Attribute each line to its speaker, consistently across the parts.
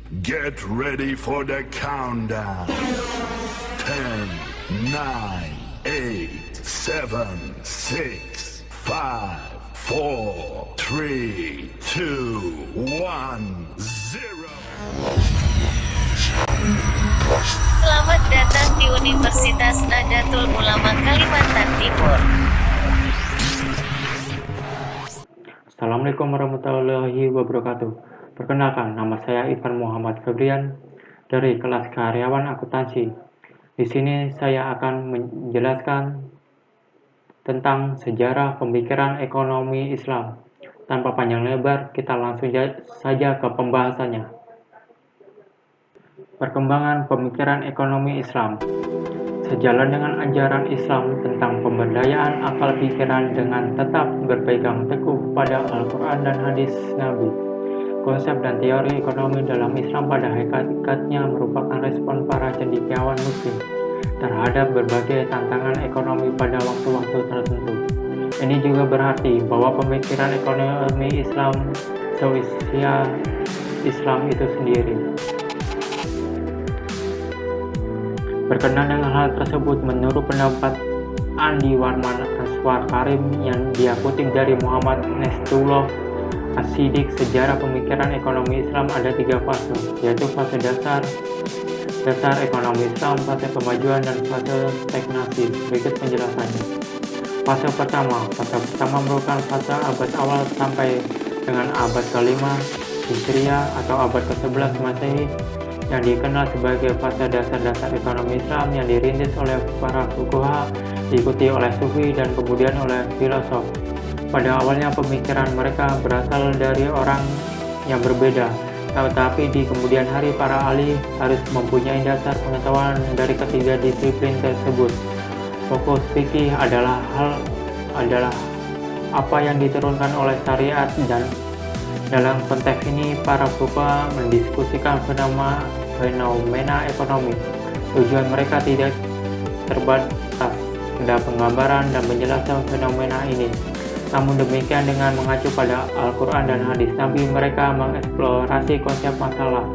Speaker 1: Get ready for the countdown. 10, 9, 8, 7, 6, 5, 4, 3, 2, 1, 0.
Speaker 2: Selamat datang di Universitas Nahdlatul Ulama Kalimantan Timur.
Speaker 3: Assalamualaikum warahmatullahi wabarakatuh. Perkenalkan, nama saya Ivan Muhammad Febrian dari kelas karyawan akuntansi. Di sini saya akan menjelaskan tentang sejarah pemikiran ekonomi Islam. Tanpa panjang lebar, kita langsung saja ke pembahasannya. Perkembangan pemikiran ekonomi Islam. Sejalan dengan ajaran Islam tentang pemberdayaan akal pikiran dengan tetap berpegang teguh pada Al-Quran dan hadis Nabi. Konsep dan teori ekonomi dalam Islam pada hakikatnya merupakan respon para cendekiawan muslim terhadap berbagai tantangan ekonomi pada waktu-waktu tertentu. Ini juga berarti bahwa pemikiran ekonomi Islam seusia Islam itu sendiri. Berkenaan dengan hal tersebut, menurut pendapat Andi Warman Aswar Karim yang dia kutip dari Muhammad Nestullah As-Siddiq, sejarah pemikiran ekonomi Islam ada 3 fase, yaitu fase dasar ekonomi Islam, fase kemajuan, dan fase stagnasi. Berikut penjelasannya. Fase pertama merupakan fase abad awal sampai dengan abad ke-5 Hijriah atau abad ke-11 Masehi, yang dikenal sebagai fase dasar ekonomi Islam yang dirintis oleh para fuqaha, diikuti oleh sufi dan kemudian oleh filosof. Pada awalnya pemikiran mereka berasal dari orang yang berbeda, tetapi di kemudian hari para ahli harus mempunyai dasar pengetahuan dari ketiga disiplin tersebut. Fokus fikih adalah apa yang diturunkan oleh syariat, dan dalam konteks ini para fuqaha mendiskusikan fenomena ekonomi. Tujuan mereka tidak terbatas pada penggambaran dan penjelasan fenomena ini. Namun demikian, dengan mengacu pada Al-Quran dan hadis Nabi, mereka mengeksplorasi konsep masalah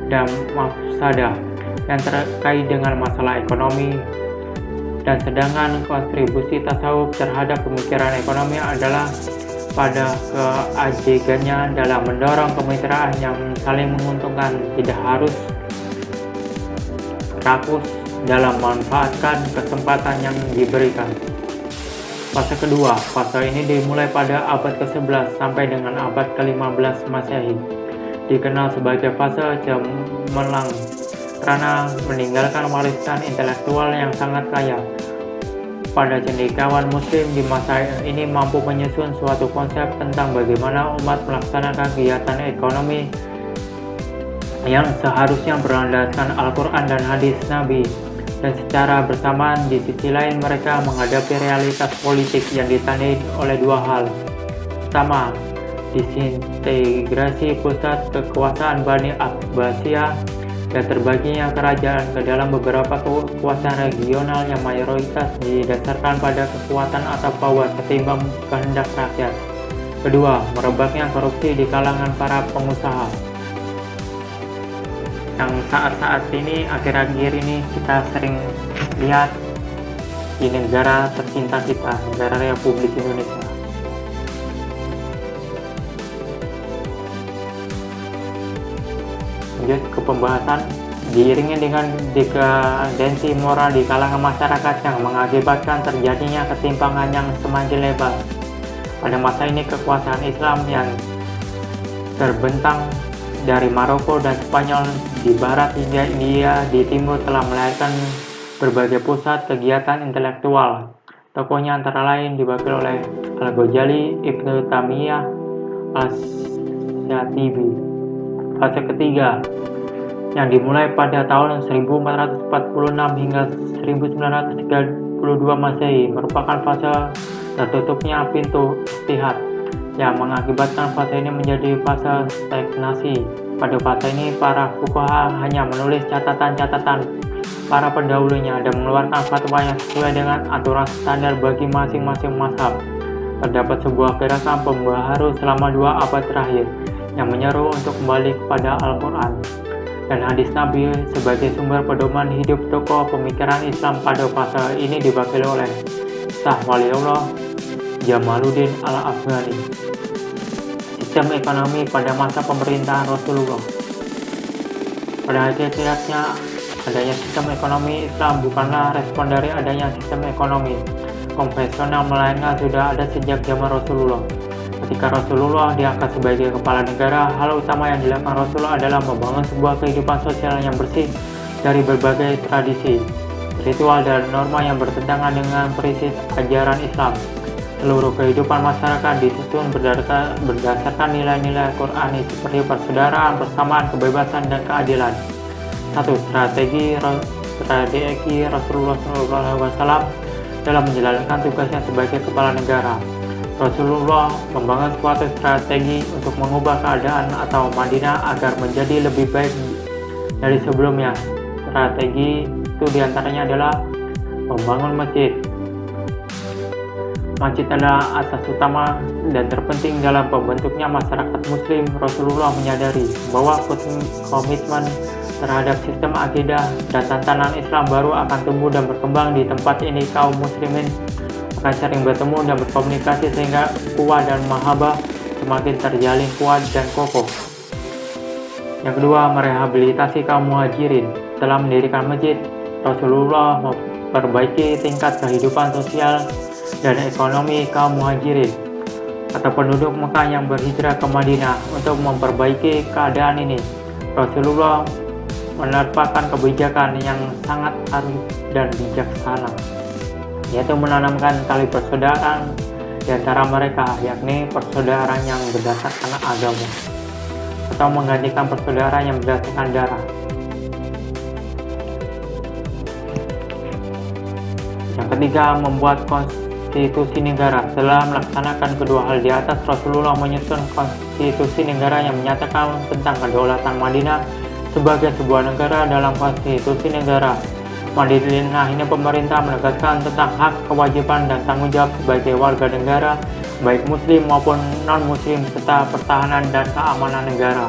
Speaker 3: dan mafsadah yang terkait dengan masalah ekonomi. Dan sedangkan kontribusi tasawuf terhadap pemikiran ekonomi adalah pada keajegannya dalam mendorong kemitraan yang saling menguntungkan, tidak harus rakus dalam memanfaatkan kesempatan yang diberikan. Fase kedua, fase ini dimulai pada abad ke-11 sampai dengan abad ke-15 Masehi. Dikenal sebagai fase cemerlang karena meninggalkan warisan intelektual yang sangat kaya. Pada cendekiawan muslim di masa ini mampu menyusun suatu konsep tentang bagaimana umat melaksanakan kegiatan ekonomi yang seharusnya berlandaskan Al-Quran dan hadis Nabi. Dan secara bersamaan di sisi lain mereka menghadapi realitas politik yang ditandai oleh 2 hal. Pertama, disintegrasi pusat kekuasaan Bani Abbasiyah dan terbaginya kerajaan ke dalam beberapa kekuasaan regional yang mayoritas didasarkan pada kekuatan atau power ketimbang kehendak rakyat. Kedua, merebaknya korupsi di kalangan para pengusaha. Yang saat-saat ini, akhir-akhir ini kita sering lihat di negara tercinta kita, negara Republik Indonesia. Lanjut ke pembahasan. Diiringi dengan dekadensi moral di kalangan masyarakat yang mengakibatkan terjadinya ketimpangan yang semakin lebar. Pada masa ini kekuasaan Islam yang terbentang dari Maroko dan Spanyol di barat hingga India di timur telah melahirkan berbagai pusat kegiatan intelektual. Tokohnya antara lain diwakili oleh Al-Ghazali, Ibnu Taimiyah, Al-Syatibi. Fase ketiga yang dimulai pada tahun 1446 hingga 1932 Masehi merupakan fase tertutupnya pintu ijtihad yang mengakibatkan fase ini menjadi fase stagnasi. Pada fase ini para fuqaha hanya menulis catatan-catatan para pendahulunya dan mengeluarkan fatwa yang sesuai dengan aturan standar bagi masing-masing mazhab. Terdapat sebuah gerakan pembaharu selama 2 abad terakhir yang menyeru untuk kembali kepada Al-Quran dan hadis Nabi sebagai sumber pedoman hidup tokoh pemikiran Islam pada fase ini diwakili oleh Syah Waliullah Jamaluddin Al-Afghani. Sistem ekonomi pada masa pemerintahan Rasulullah. Pada hakikatnya, adanya sistem ekonomi Islam bukanlah respon dari adanya sistem ekonomi konvensional, melainkan sudah ada sejak zaman Rasulullah. Ketika Rasulullah diangkat sebagai kepala negara, hal utama yang dilakukan Rasulullah adalah membangun sebuah kehidupan sosial yang bersih dari berbagai tradisi, ritual, dan norma yang bertentangan dengan prinsip ajaran Islam. Seluruh kehidupan masyarakat disusun berdasarkan nilai-nilai Qur'ani seperti persaudaraan, persamaan, kebebasan, dan keadilan. 1. Strategi Rasulullah SAW dalam menjalankan tugasnya sebagai kepala negara. Rasulullah membangun suatu strategi untuk mengubah keadaan atau Madinah agar menjadi lebih baik dari sebelumnya. Strategi itu diantaranya adalah membangun masjid. Masjid adalah asas utama dan terpenting dalam pembentuknya masyarakat muslim. Rasulullah menyadari bahwa komitmen terhadap sistem akidah dan tantangan Islam baru akan tumbuh dan berkembang di tempat ini. Kaum muslimin akan sering bertemu dan berkomunikasi sehingga ukhuwah dan mahabbah semakin terjalin kuat dan kokoh. Yang kedua, merehabilitasi kaum muhajirin. Setelah mendirikan masjid, Rasulullah memperbaiki tingkat kehidupan sosial dan ekonomi kaum muhajirin atau penduduk Mekah yang berhijrah ke Madinah. Untuk memperbaiki keadaan ini, Rasulullah menerapkan kebijakan yang sangat arif dan bijaksana, yaitu menanamkan tali persaudaraan di antara mereka, yakni persaudaraan yang berdasarkan agama, atau menggantikan persaudaraan yang berdasarkan darah. Yang ketiga, membuat konstitusi negara. Setelah melaksanakan kedua hal di atas, Rasulullah menyusun konstitusi negara yang menyatakan tentang kedaulatan Madinah sebagai sebuah negara. Dalam konstitusi negara Madinah ini, pemerintah menegaskan tentang hak, kewajiban, dan tanggung jawab sebagai warga negara, baik muslim maupun non-muslim, serta pertahanan dan keamanan negara.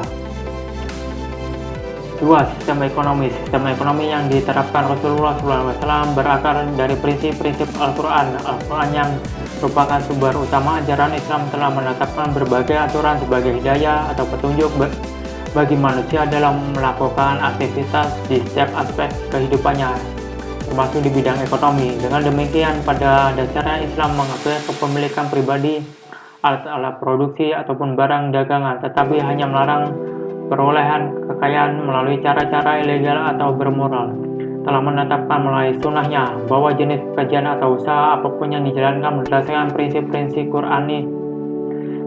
Speaker 3: 2. Sistem ekonomi. Sistem ekonomi yang diterapkan Rasulullah SAW berakar dari prinsip-prinsip Al-Quran. Al-Quran yang merupakan sumber utama ajaran Islam telah menetapkan berbagai aturan sebagai hidayah atau petunjuk bagi manusia dalam melakukan aktivitas di setiap aspek kehidupannya, termasuk di bidang ekonomi. Dengan demikian, pada dasarnya Islam mengakui kepemilikan pribadi, alat-alat produksi, ataupun barang dagangan, tetapi hanya melarang perolehan kekayaan melalui cara-cara ilegal atau bermoral. Telah menetapkan melalui sunnahnya bahwa jenis pekerjaan atau usaha apapun yang dijalankan berdasarkan prinsip-prinsip Qur'ani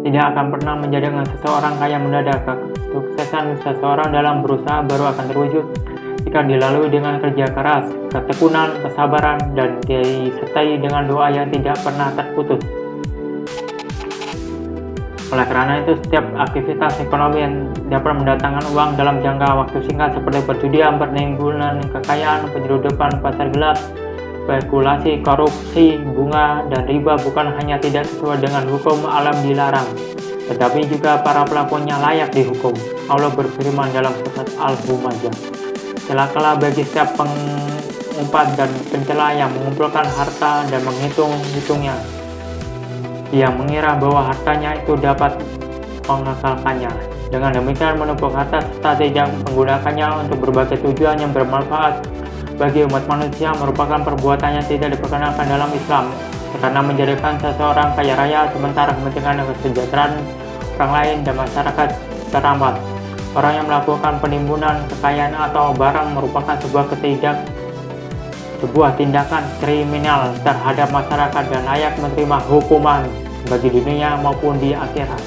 Speaker 3: tidak akan pernah menjadikan seseorang kaya mendadak. Kesuksesan seseorang dalam berusaha baru akan terwujud jika dilalui dengan kerja keras, ketekunan, kesabaran, dan disertai dengan doa yang tidak pernah terputus. Oleh karena itu, setiap aktivitas ekonomi yang dapat mendatangkan uang dalam jangka waktu singkat seperti perjudian, penimbunan kekayaan, penyeludupan, pasar gelap, spekulasi, korupsi, bunga, dan riba bukan hanya tidak sesuai dengan hukum alam dilarang, tetapi juga para pelakunya layak dihukum. Allah berfirman dalam surat Al-Humazah, "Celakalah bagi setiap pengumpat dan pencela yang mengumpulkan harta dan menghitung-hitungnya. Dia mengira bahwa hartanya itu dapat mengekalkannya. Dengan demikian menumpuk harta serta tidak menggunakannya untuk berbagai tujuan yang bermanfaat bagi umat manusia merupakan perbuatan yang tidak diperkenankan dalam Islam, karena menjadikan seseorang kaya raya sementara kepentingan dan kesejahteraan orang lain dan masyarakat terhambat. Orang yang melakukan penimbunan kekayaan atau barang merupakan sebuah tindakan kriminal terhadap masyarakat dan layak menerima hukuman bagi dunia maupun di akhirat.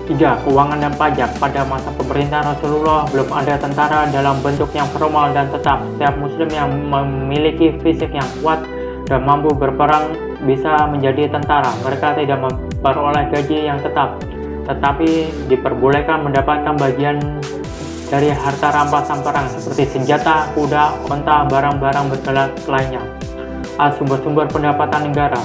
Speaker 3: 3. Keuangan dan pajak. Pada masa pemerintahan Rasulullah belum ada tentara dalam bentuk yang formal dan tetap. Setiap muslim yang memiliki fisik yang kuat dan mampu berperang bisa menjadi tentara. Mereka tidak memperoleh gaji yang tetap, tetapi diperbolehkan mendapatkan bagian dari harta rampasan perang seperti senjata, kuda, onta, barang-barang bergerak lainnya. Sumber-sumber pendapatan negara.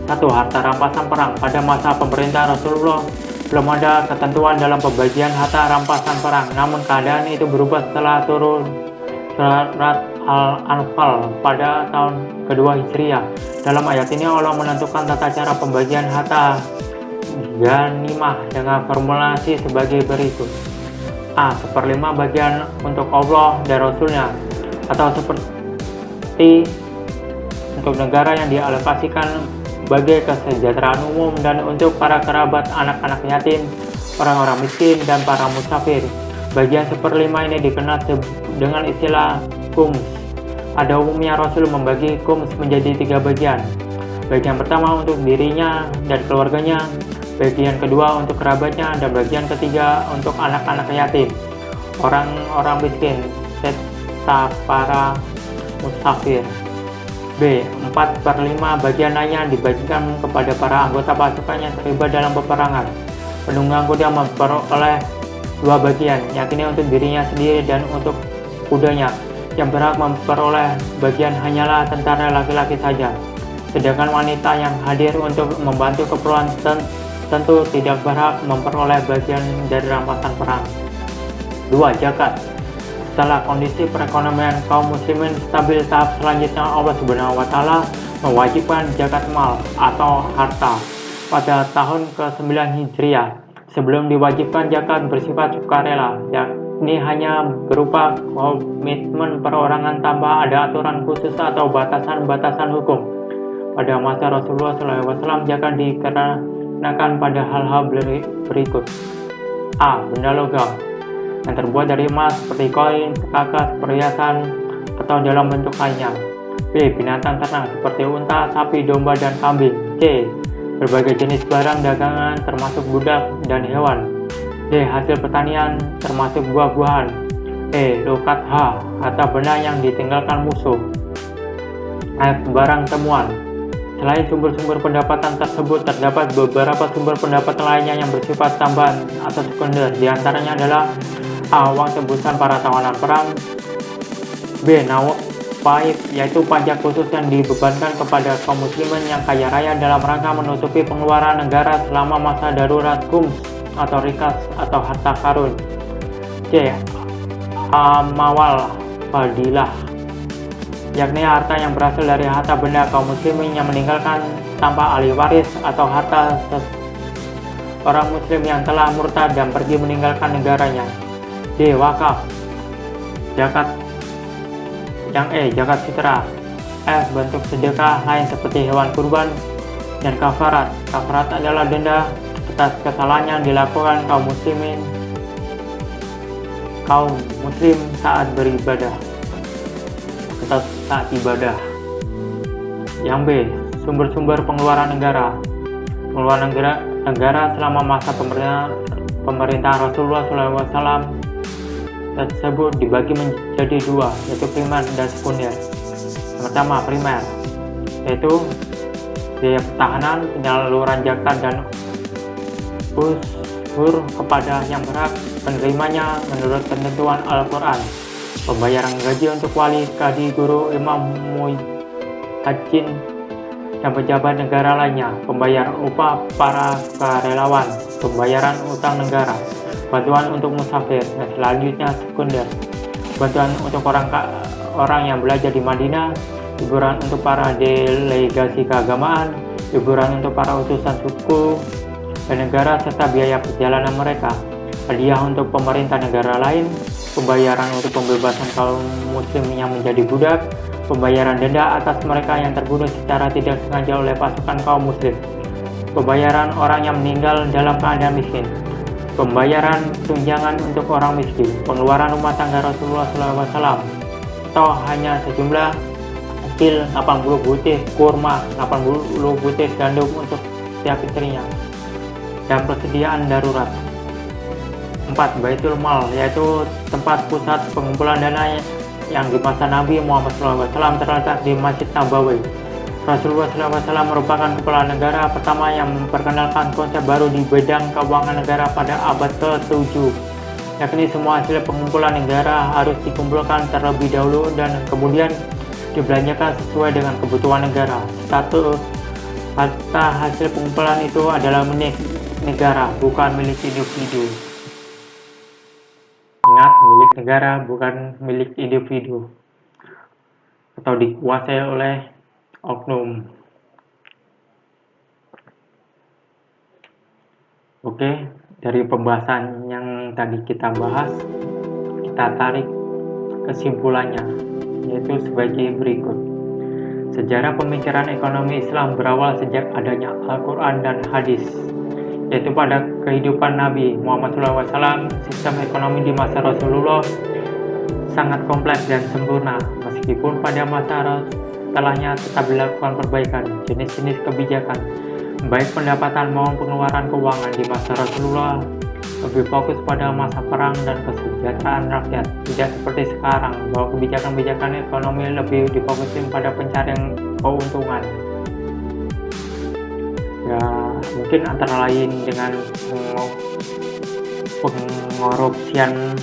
Speaker 3: 1. 1. Harta rampasan perang. Pada masa pemerintah Rasulullah belum ada ketentuan dalam pembagian harta rampasan perang, namun keadaan itu berubah setelah turun surat Al-Anfal pada tahun kedua Hijriah. Dalam ayat ini Allah menentukan tata cara pembagian harta ghanimah dengan formulasi sebagai berikut. A. 1/5 bagian untuk Allah dan Rasulnya, atau seperti untuk negara yang dialokasikan bagi kesejahteraan umum dan untuk para kerabat, anak-anak yatim, orang-orang miskin, dan para musafir. Bagian 1/5 ini dikenal dengan istilah khums. Pada umumnya Rasul membagi khums menjadi 3 bagian. Bagian pertama untuk dirinya dan keluarganya, bagian kedua untuk kerabatnya, dan bagian ketiga untuk anak-anak yatim, orang-orang miskin, serta para musafir. B. 4/5 bagian lainnya dibagikan kepada para anggota pasukan yang terlibat dalam peperangan. Penunggang kuda memperoleh 2 bagian, yakni untuk dirinya sendiri dan untuk kudanya. Yang berhak memperoleh bagian hanyalah tentara laki-laki saja, sedangkan wanita yang hadir untuk membantu keperluan tentu tidak berhak memperoleh bagian dari rampasan perang. 2. Zakat. Setelah kondisi perekonomian kaum muslimin stabil, tahap selanjutnya Allah Subhanahu wa Ta'ala mewajibkan zakat mal atau harta pada tahun ke-9 Hijriah. Sebelum diwajibkan, zakat bersifat sukarela, yakni hanya berupa komitmen perorangan tanpa ada aturan khusus atau batasan-batasan hukum. Pada masa Rasulullah SAW, zakat dikenakan pada hal-hal berikut. A. Benda logam yang terbuat dari emas seperti koin, perkakas, perhiasan, atau dalam bentuk lainnya. B. Binatang ternak seperti unta, sapi, domba, dan kambing. C. Berbagai jenis barang dagangan termasuk budak dan hewan. D. Hasil pertanian termasuk buah-buahan. E. Lukat H. Harta benda yang ditinggalkan musuh. F. Barang temuan. Selain sumber-sumber pendapatan tersebut, terdapat beberapa sumber pendapatan lainnya yang bersifat tambahan atau sekunder. Di antaranya adalah A. Uang tebusan para tawanan perang. B. Nawaib, yaitu pajak khusus yang dibebankan kepada kaum muslimin yang kaya raya dalam rangka menutupi pengeluaran negara selama masa darurat khums atau rikas atau harta karun. C. Amwal fadilah, yakni harta yang berasal dari harta benda kaum muslimin yang meninggalkan tanpa ahli waris, atau harta orang muslim yang telah murtad dan pergi meninggalkan negaranya. D. Wakaf. Zakat. Yang E. Zakat fitrah. F. Bentuk sedekah lain seperti hewan kurban dan kafarat. Kafarat adalah denda atas kesalahan yang dilakukan kaum muslim saat beribadah atau saat ibadah. Yang B. Sumber-sumber pengeluaran negara. Pengeluaran negara selama masa pemerintahan Rasulullah SAW tersebut dibagi menjadi 2, yaitu primer dan sekunder. Yang pertama, primer, yaitu biaya pertahanan, penyaluran zakat dan ushur kepada yang berhak penerimanya menurut ketentuan Al-Quran, pembayaran gaji untuk wali, kadi, guru, imam, muadzin, dan pejabat negara lainnya, pembayaran upah para sukarelawan, pembayaran utang negara, bantuan untuk musafir, dan selanjutnya sekunder, bantuan untuk orang yang belajar di Madinah, hiburan untuk para delegasi keagamaan, hiburan untuk para utusan suku dan negara, serta biaya perjalanan mereka, hadiah untuk pemerintah negara lain, pembayaran untuk pembebasan kaum muslim yang menjadi budak, pembayaran denda atas mereka yang terbunuh secara tidak sengaja oleh pasukan kaum muslim, pembayaran orang yang meninggal dalam keadaan miskin, pembayaran tunjangan untuk orang miskin, pengeluaran rumah tangga Rasulullah SAW, atau hanya sejumlah hasil 80 butir kurma, 80 butir gandum untuk setiap istrinya, dan persediaan darurat. 4. Baitul Mal, yaitu tempat pusat pengumpulan dana yang di masa Nabi Muhammad SAW terletak di Masjid Nabawi. Rasulullah SAW merupakan kepala negara pertama yang memperkenalkan konsep baru di bidang keuangan negara pada abad ke-7, yakni semua hasil pengumpulan negara harus dikumpulkan terlebih dahulu dan kemudian dibelanjakan sesuai dengan kebutuhan negara. Harta hasil pengumpulan itu adalah milik negara, bukan milik individu. Ingat, milik negara, bukan milik individu atau dikuasai oleh oknum. Oke, dari pembahasan yang tadi kita bahas, kita tarik kesimpulannya, yaitu sebagai berikut. Sejarah pemikiran ekonomi Islam berawal sejak adanya Al-Quran dan hadis, yaitu pada kehidupan Nabi Muhammad SAW. Sistem ekonomi di masa Rasulullah sangat kompleks dan sempurna, meskipun pada masa setelahnya tetap dilakukan perbaikan jenis-jenis kebijakan, baik pendapatan maupun pengeluaran keuangan. Di masa Rasulullah lebih fokus pada masa perang dan kesejahteraan rakyat, tidak seperti sekarang bahwa kebijakan-kebijakan ekonomi lebih difokuskan pada pencarian keuntungan. Ya, mungkin antara lain dengan pengorupsian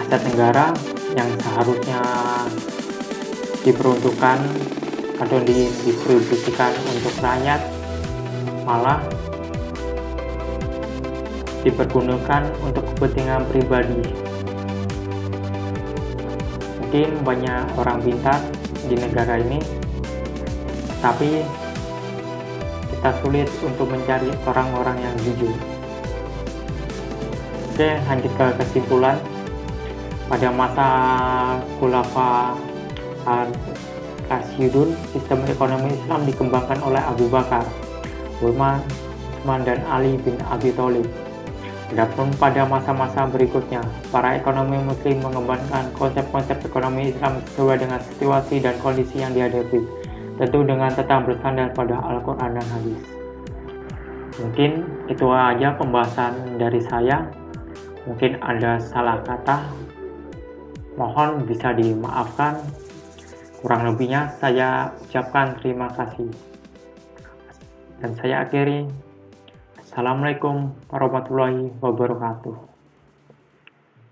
Speaker 3: aset negara yang seharusnya diperuntukkan atau didistribusikan untuk rakyat, malah dipergunakan untuk kepentingan pribadi. Mungkin banyak orang pintar di negara ini, tapi kita sulit untuk mencari orang-orang yang jujur. Oke, lanjut ke kesimpulan. Pada masa Khulafa Ar-Rasyidun, sistem ekonomi Islam dikembangkan oleh Abu Bakar, Umar, Utsman, dan Ali bin Abi Thalib. Adapun pada masa-masa berikutnya, para ekonomi muslim mengembangkan konsep-konsep ekonomi Islam sesuai dengan situasi dan kondisi yang dihadapi, tentu dengan tetap bersandar pada Al-Quran dan hadis. Mungkin itu aja pembahasan dari saya. Mungkin ada salah kata, mohon bisa dimaafkan. Kurang lebihnya saya ucapkan terima kasih. Dan saya akhiri. Assalamualaikum warahmatullahi wabarakatuh.